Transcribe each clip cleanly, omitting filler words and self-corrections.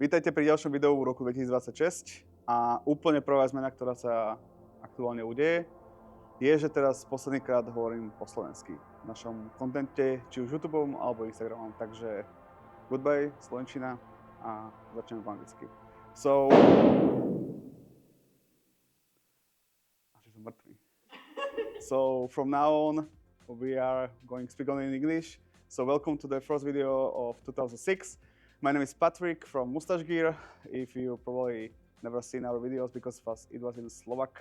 Vítajte pri ďalšom videu v roku 2026 a úplne prvá zmena, ktorá sa aktuálne udeje, je, že teraz posledný krát hovorím po slovensky v našom kontente, či už YouTubeom alebo Instagramom, takže goodbye, slovenčina a začneme po anglicky. So... som mŕtvý. So from now on, we are going to speak only in English. So welcome to the first video of 2006. My name is Patrick from Mustache Gear. If you probably never seen our videos because it was in Slovak,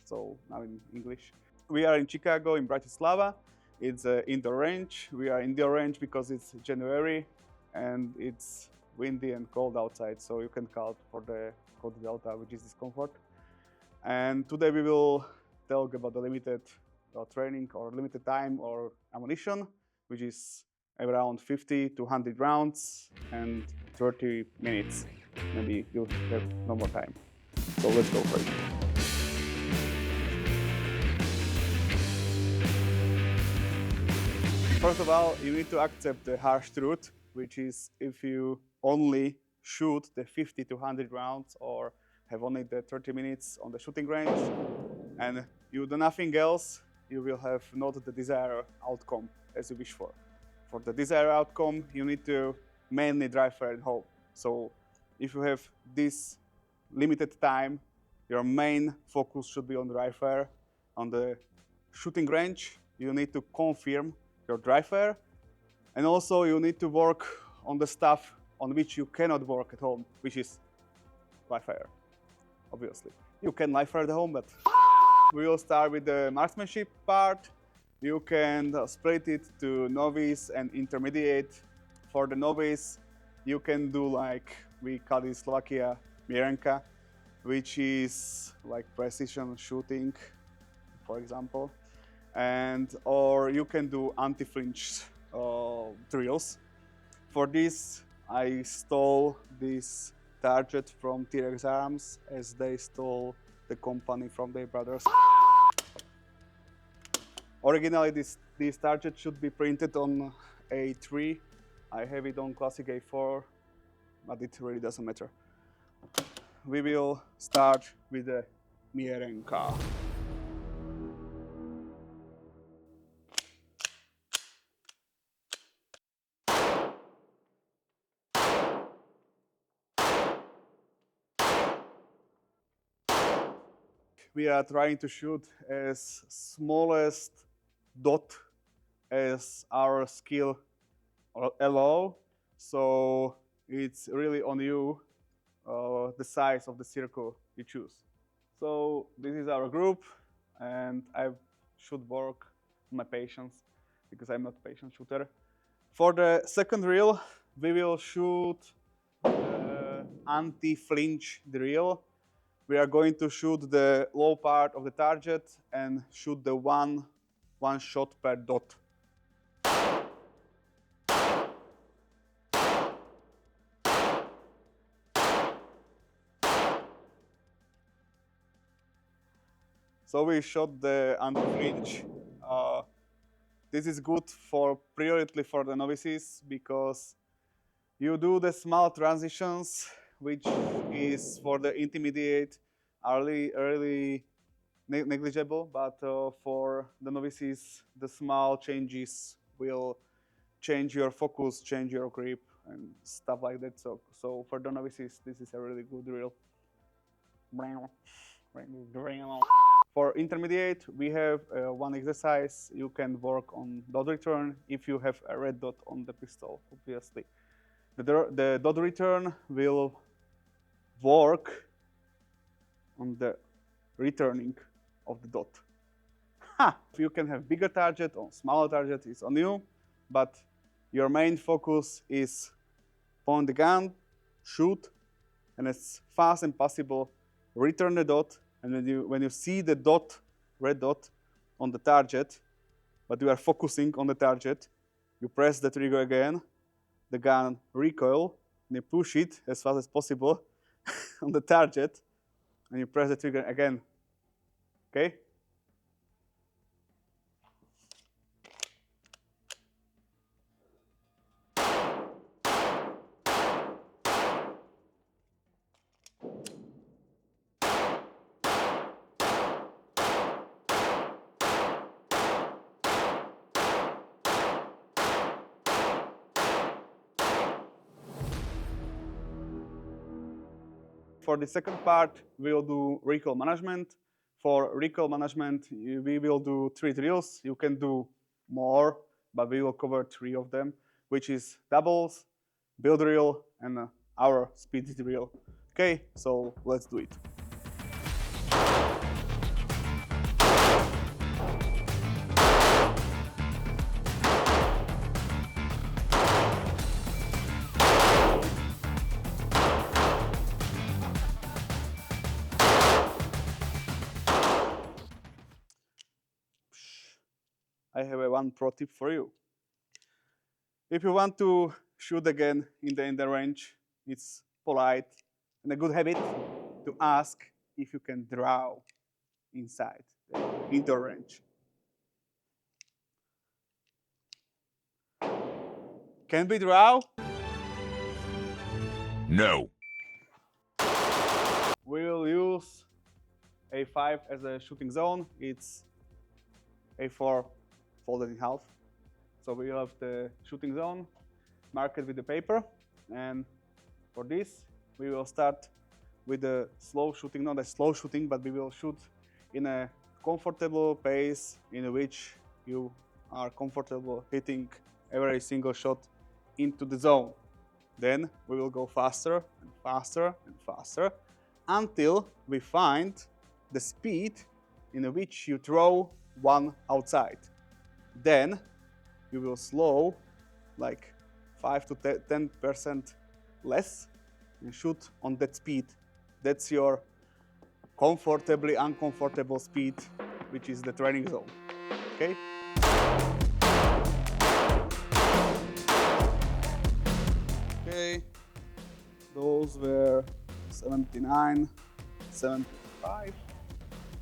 so now in English. We are in Chicago, in Bratislava. It's an indoor range. We are indoor range because it's January and it's windy and cold outside, so you can call for the cold delta, which is discomfort. And today we will talk about the limited training or limited time or ammunition, which is around 50 to 100 rounds and 30 minutes. Maybe you'll have no more time. So let's go for it. First of all, you need to accept the harsh truth, which is if you only shoot the 50 to 100 rounds or have only the 30 minutes on the shooting range and you do nothing else, you will have not the desired outcome as you wish for. For the desired outcome, you need to mainly dryfire at home. So if you have this limited time, your main focus should be on dryfire. On the shooting range, you need to confirm your dryfire, and also you need to work on the stuff on which you cannot work at home, which is dryfire, obviously. You can live fire at home, but we will start with the marksmanship part. You can split it to novice and intermediate. For the novice, you can do like we call it in Slovakia mierenka, which is like precision shooting, for example, and or you can do anti-flinch drills. For this, I stole this target from T-Rex Arms as they stole the company from their brothers. Originally, this target should be printed on A3. I have it on Classic A4, but it really doesn't matter. We will start with the mierenka. We are trying to shoot as smallest dot as our skill allow, so it's really on you the size of the circle you choose. So this is our group, and I should work on my patience because I'm not a patient shooter. For the second drill, we will shoot anti-flinch drill. We are going to shoot the low part of the target and shoot the one shot per dot. So we shot the anti-flinch. This is good for priority for the novices because you do the small transitions, which is for the intermediate early negligible, but for the novices, the small changes will change your focus, change your grip, and stuff like that. So for the novices, this is a really good drill. For intermediate, we have one exercise. You can work on dot return if you have a red dot on the pistol, obviously. The dot return will work on the returning of the dot. If you can have bigger target or smaller target, it's on you, but your main focus is point the gun, shoot, and as fast as possible, return the dot, and when you see the dot, red dot on the target, but you are focusing on the target, you press the trigger again, the gun recoil, and you push it as fast as possible on the target, and you press the trigger again. Okay? For the second part, we'll do recoil management. For recoil management, we will do 3 drills. You can do more, but we will cover 3 of them, which is doubles, bill drill, and our speed drill. Okay, so let's do it. I have one pro tip for you. If you want to shoot again in the range, it's polite and a good habit to ask if you can draw inside the indoor range. Can we draw? No. We will use A5 as a shooting zone. It's A4 folded in half. So we have the shooting zone marked with the paper. And for this, we will start with the slow shooting, not a slow shooting, but we will shoot in a comfortable pace in which you are comfortable hitting every single shot into the zone. Then we will go faster and faster and faster until we find the speed in which you throw one outside. Then you will slow like 5 to 10% less and shoot on that speed. That's your comfortably uncomfortable speed, which is the training zone. Okay? Okay, those were 79, 75,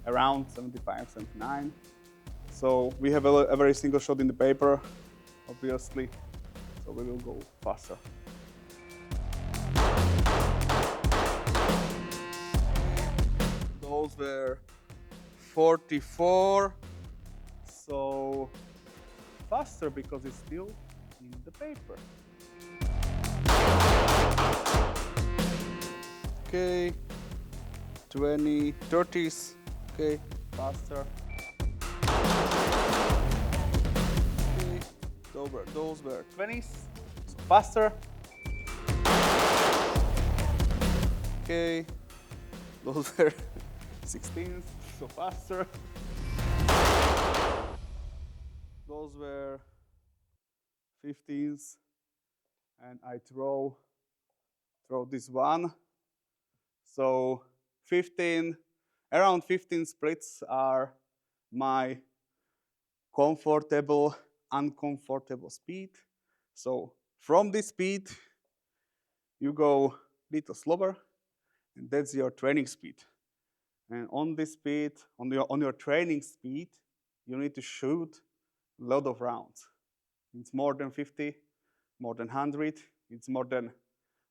around 75, 79. So we have every single shot in the paper, obviously, so we will go faster. Those were 44, so faster because it's still in the paper. Okay, 20, 30s, okay, faster. Okay, those were 20s, so faster. Okay, those were 16s, so faster. Those were 15s, and I throw this one. So 15, around 15 splits are my comfortable, uncomfortable speed. So from this speed, you go a little slower, and that's your training speed. And on this speed, on your training speed, you need to shoot a lot of rounds. It's more than 50, more than 100, it's more than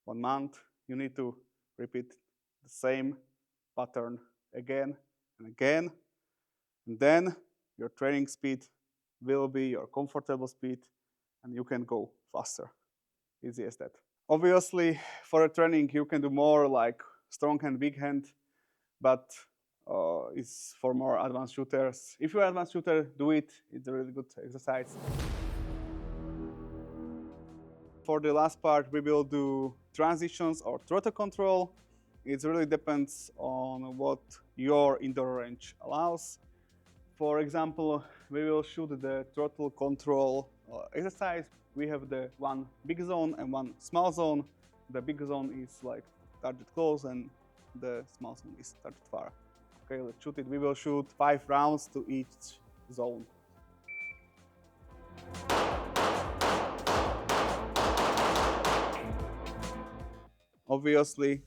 1 month. You need to repeat the same pattern again and again. And then your training speed will be your comfortable speed, and you can go faster. Easy as that. Obviously, for a training, you can do more like strong hand, big hand, but it's for more advanced shooters. If you're an advanced shooter, do it. It's a really good exercise. For the last part, we will do transitions or throttle control. It really depends on what your indoor range allows. For example, we will shoot the throttle control exercise. We have the one big zone and one small zone. The big zone is like target close and the small zone is target far. Okay, let's shoot it. We will shoot 5 rounds to each zone. Obviously,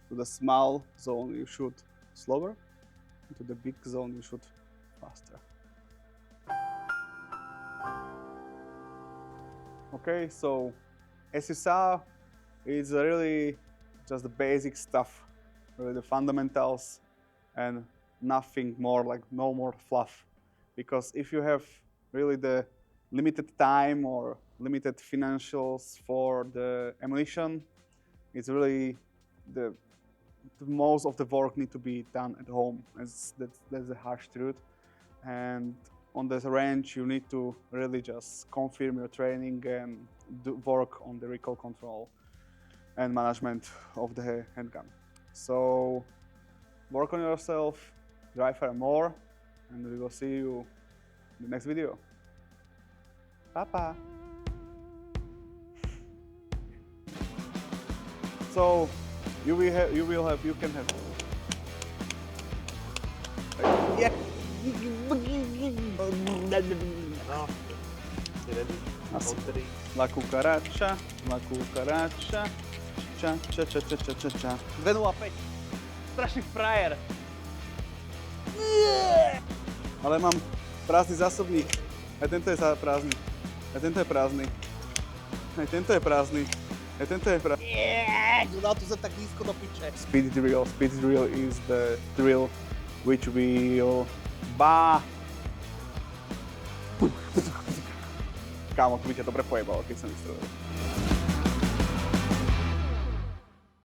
to the small zone you shoot slower, and to the big zone you shoot faster. Okay, so as you saw, it's really just the basic stuff, really the fundamentals, and nothing more, like no more fluff. Because if you have really the limited time or limited financials for the ammunition, it's really the most of the work need to be done at home. That's the harsh truth. And on the range, you need to really just confirm your training and work on the recoil control and management of the handgun. So work on yourself, dry fire more, and we will see you in the next video. Bye-bye. So you can have. Yeah. La cucaracha, ča. 205. Strašný frajer. Ale mám prázdny zásobník. Aj tento je prázdny. Aj tento je prázdny. Aj tento je prázdny. Aj tento je prázdny. Dal tu sa tak nízko do piče. Speed drill. Speed drill is the drill which will Kámo, to by ťa dobre pojebalo, keď som vystrelil.